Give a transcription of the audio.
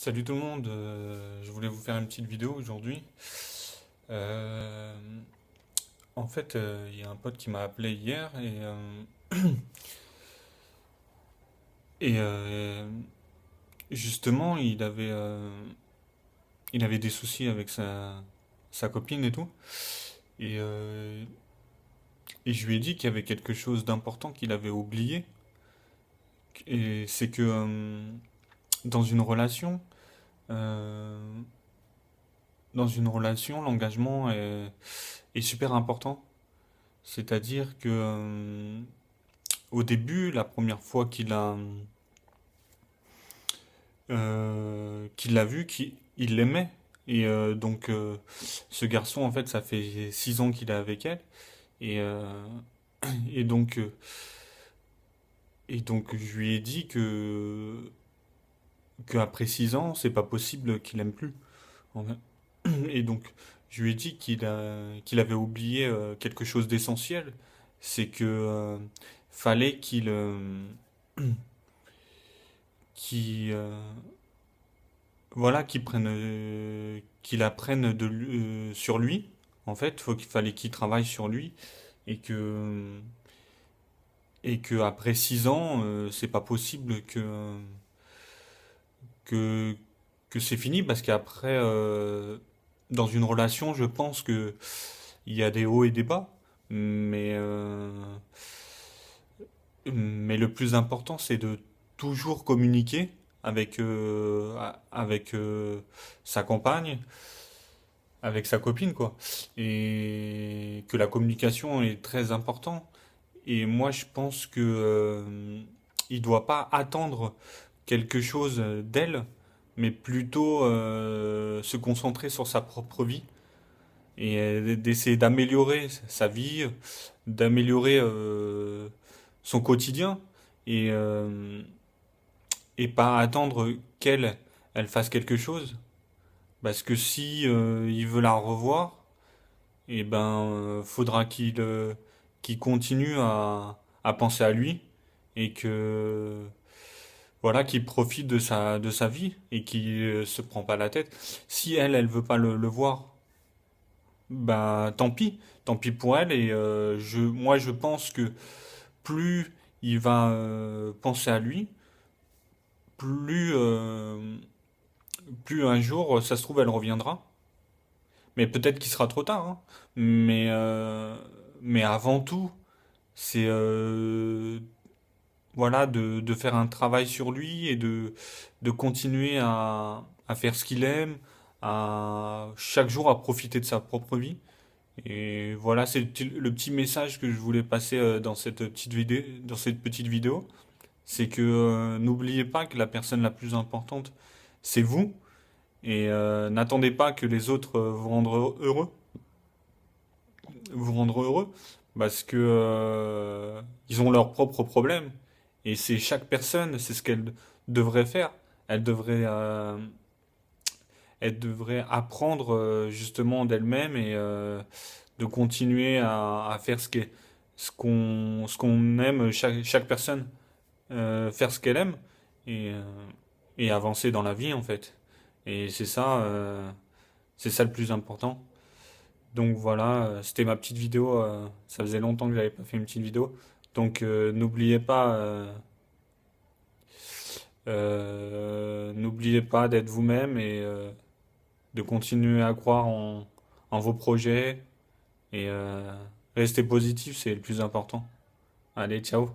Salut tout le monde, je voulais vous faire une petite vidéo aujourd'hui. Euh, il y a un pote qui m'a appelé hier et justement, il avait des soucis avec sa copine et tout. Et, euh, et je lui ai dit qu'il y avait quelque chose d'important qu'il avait oublié. Et c'est que dans une relation, euh, l'engagement est super important. C'est-à-dire que au début, la première fois qu'il l'a vu, il l'aimait. Et ce garçon, en fait, ça fait 6 ans qu'il est avec elle. Et, euh, et donc, euh, et donc, je lui ai dit qu'après 6 ans, c'est pas possible qu'il aime plus. En fait. Et donc, je lui ai dit qu'il avait oublié quelque chose d'essentiel. C'est que fallait qu'il voilà, qu'il apprenne sur lui. En fait, qu'il fallait qu'il travaille sur lui et que après 6 ans, c'est pas possible que que c'est fini parce qu'après, dans une relation, je pense que il y a des hauts et des bas, mais mais le plus important, c'est de toujours communiquer avec sa compagne, avec sa copine, quoi. Et que la communication est très importante. Et moi, je pense que il doit pas attendre quelque chose d'elle, mais plutôt se concentrer sur sa propre vie et d'essayer d'améliorer sa vie, d'améliorer son quotidien et, euh, et pas attendre qu'elle elle fasse quelque chose. Parce que si il veut la revoir, et ben faudra qu'il continue à penser à lui et que voilà qu'il profite de sa vie et qu'il se prend pas la tête. Si elle veut pas le voir, bah tant pis pour elle et moi je pense que plus il va penser à lui, plus plus un jour ça se trouve elle reviendra. Mais peut-être qu'il sera trop tard, hein. Mais mais avant tout, c'est voilà de faire un travail sur lui et de continuer à faire ce qu'il aime, à chaque jour à profiter de sa propre vie. Et voilà, c'est le petit message que je voulais passer dans cette petite vidéo. C'est que n'oubliez pas que la personne la plus importante, c'est vous. Et n'attendez pas que les autres vous rendre heureux, parce que ils ont leurs propres problèmes. Et c'est chaque personne, c'est ce qu'elle devrait faire. Elle devrait, euh, Elle devrait apprendre justement d'elle-même et de continuer à faire ce qu'on aime, chaque personne, faire ce qu'elle aime et, euh, et avancer dans la vie en fait. Et c'est ça le plus important. Donc voilà, c'était ma petite vidéo. Ça faisait longtemps que j'avais pas fait une petite vidéo. Donc n'oubliez pas d'être vous-même et de continuer à croire en vos projets et rester positif, c'est le plus important. Allez, ciao.